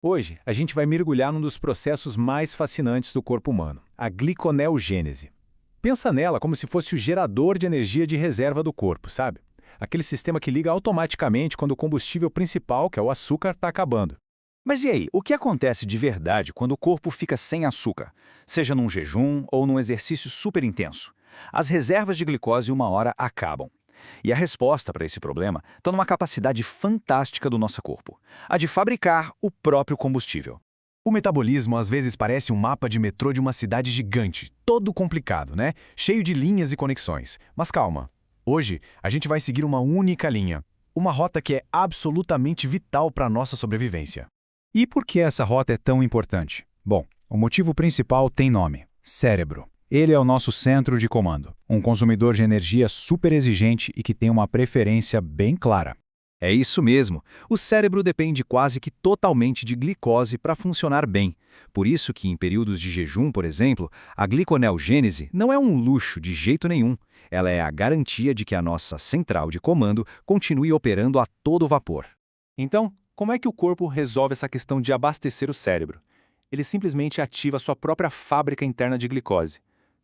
Hoje, a gente vai mergulhar num dos processos mais fascinantes do corpo humano, a gliconeogênese. Pensa nela como se fosse o gerador de energia de reserva do corpo, sabe? Aquele sistema que liga automaticamente quando o combustível principal, que é o açúcar, está acabando. Mas e aí, o que acontece de verdade quando o corpo fica sem açúcar? Seja num jejum ou num exercício super intenso. As reservas de glicose uma hora acabam. E a resposta para esse problema está numa capacidade fantástica do nosso corpo, a de fabricar o próprio combustível. O metabolismo às vezes parece um mapa de metrô de uma cidade gigante, todo complicado, né? Cheio de linhas e conexões. Mas calma. Hoje, a gente vai seguir uma única linha. Uma rota que é absolutamente vital para a nossa sobrevivência. E por que essa rota é tão importante? Bom, o motivo principal tem nome: cérebro. Ele é o nosso centro de comando, um consumidor de energia super exigente e que tem uma preferência bem clara. É isso mesmo. O cérebro depende quase que totalmente de glicose para funcionar bem. Por isso que em períodos de jejum, por exemplo, a gliconeogênese não é um luxo de jeito nenhum. Ela é a garantia de que a nossa central de comando continue operando a todo vapor. Então, como é que o corpo resolve essa questão de abastecer o cérebro? Ele simplesmente ativa sua própria fábrica interna de glicose.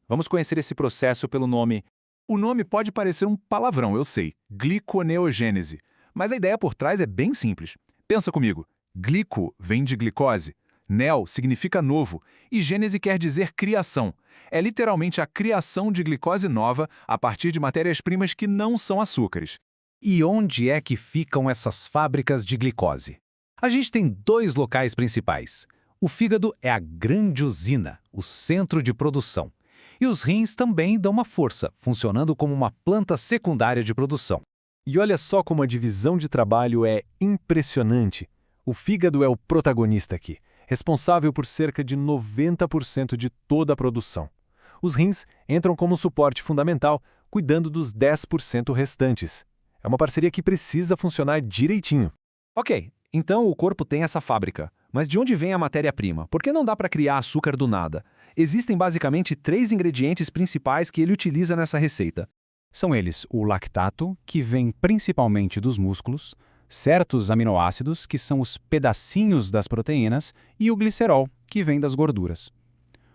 Vamos conhecer esse processo pelo nome. O nome pode parecer um palavrão, eu sei, gliconeogênese. Mas a ideia por trás é bem simples. Pensa comigo. Glico vem de glicose. Neo significa novo. E gênese quer dizer criação. É literalmente a criação de glicose nova a partir de matérias-primas que não são açúcares. E onde é que ficam essas fábricas de glicose? A gente tem dois locais principais. O fígado é a grande usina, o centro de produção. E os rins também dão uma força, funcionando como uma planta secundária de produção. E olha só como a divisão de trabalho é impressionante. O fígado é o protagonista aqui, responsável por cerca de 90% de toda a produção. Os rins entram como suporte fundamental, cuidando dos 10% restantes. É uma parceria que precisa funcionar direitinho. Ok, então o corpo tem essa fábrica. Mas de onde vem a matéria-prima? Por que não dá para criar açúcar do nada? Existem basicamente 3 ingredientes principais que ele utiliza nessa receita. São eles o lactato, que vem principalmente dos músculos, certos aminoácidos, que são os pedacinhos das proteínas, e o glicerol, que vem das gorduras.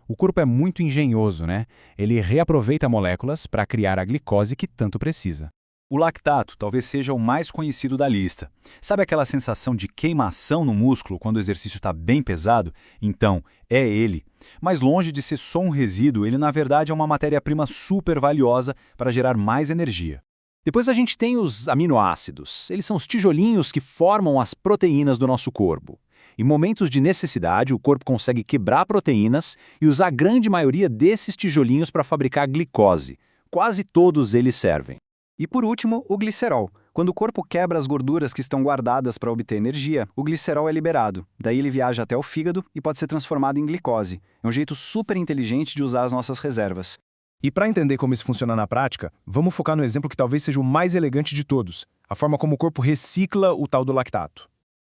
O corpo é muito engenhoso, né? Ele reaproveita moléculas para criar a glicose que tanto precisa. O lactato talvez seja o mais conhecido da lista. Sabe aquela sensação de queimação no músculo quando o exercício está bem pesado? Então, é ele. Mas longe de ser só um resíduo, ele na verdade é uma matéria-prima super valiosa para gerar mais energia. Depois a gente tem os aminoácidos. Eles são os tijolinhos que formam as proteínas do nosso corpo. Em momentos de necessidade, o corpo consegue quebrar proteínas e usar a grande maioria desses tijolinhos para fabricar glicose. Quase todos eles servem. E por último, o glicerol. Quando o corpo quebra as gorduras que estão guardadas para obter energia, o glicerol é liberado. Daí ele viaja até o fígado e pode ser transformado em glicose. É um jeito super inteligente de usar as nossas reservas. E para entender como isso funciona na prática, vamos focar no exemplo que talvez seja o mais elegante de todos, a forma como o corpo recicla o tal do lactato.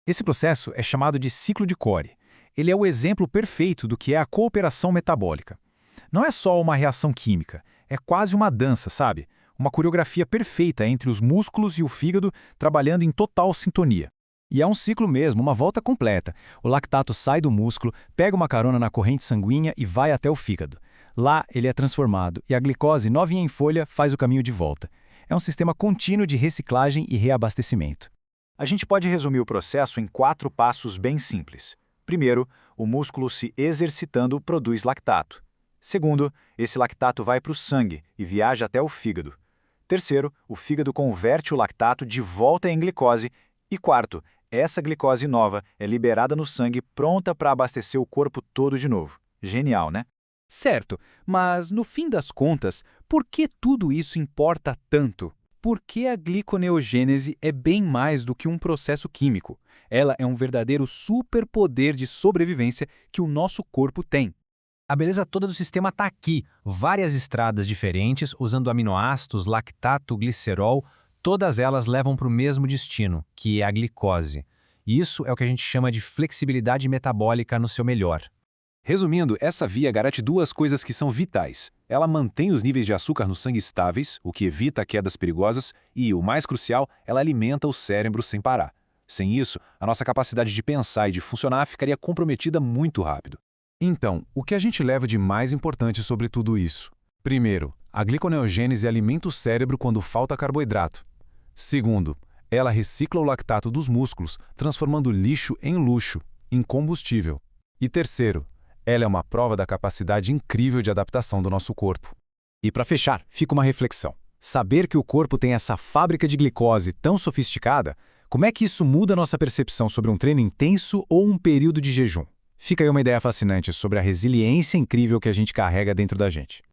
Esse processo é chamado de ciclo de Cori. Ele é o exemplo perfeito do que é a cooperação metabólica. Não é só uma reação química, é quase uma dança, sabe? Uma coreografia perfeita entre os músculos e o fígado trabalhando em total sintonia. E é um ciclo mesmo, uma volta completa. O lactato sai do músculo, pega uma carona na corrente sanguínea e vai até o fígado. Lá ele é transformado e a glicose, novinha em folha, faz o caminho de volta. É um sistema contínuo de reciclagem e reabastecimento. A gente pode resumir o processo em 4 passos bem simples. Primeiro, o músculo se exercitando produz lactato. Segundo, esse lactato vai para o sangue e viaja até o fígado. Terceiro, o fígado converte o lactato de volta em glicose. E quarto, essa glicose nova é liberada no sangue pronta para abastecer o corpo todo de novo. Genial, né? Certo, mas no fim das contas, por que tudo isso importa tanto? Por que a gliconeogênese é bem mais do que um processo químico? Ela é um verdadeiro superpoder de sobrevivência que o nosso corpo tem. A beleza toda do sistema está aqui. Várias estradas diferentes, usando aminoácidos, lactato, glicerol, todas elas levam para o mesmo destino, que é a glicose. Isso é o que a gente chama de flexibilidade metabólica no seu melhor. Resumindo, essa via garante 2 coisas que são vitais. Ela mantém os níveis de açúcar no sangue estáveis, o que evita quedas perigosas, e, o mais crucial, ela alimenta o cérebro sem parar. Sem isso, a nossa capacidade de pensar e de funcionar ficaria comprometida muito rápido. Então, o que a gente leva de mais importante sobre tudo isso? Primeiro, a gliconeogênese alimenta o cérebro quando falta carboidrato. Segundo, ela recicla o lactato dos músculos, transformando lixo em luxo, em combustível. E terceiro, ela é uma prova da capacidade incrível de adaptação do nosso corpo. E para fechar, fica uma reflexão. Saber que o corpo tem essa fábrica de glicose tão sofisticada, como é que isso muda a nossa percepção sobre um treino intenso ou um período de jejum? Fica aí uma ideia fascinante sobre a resiliência incrível que a gente carrega dentro da gente.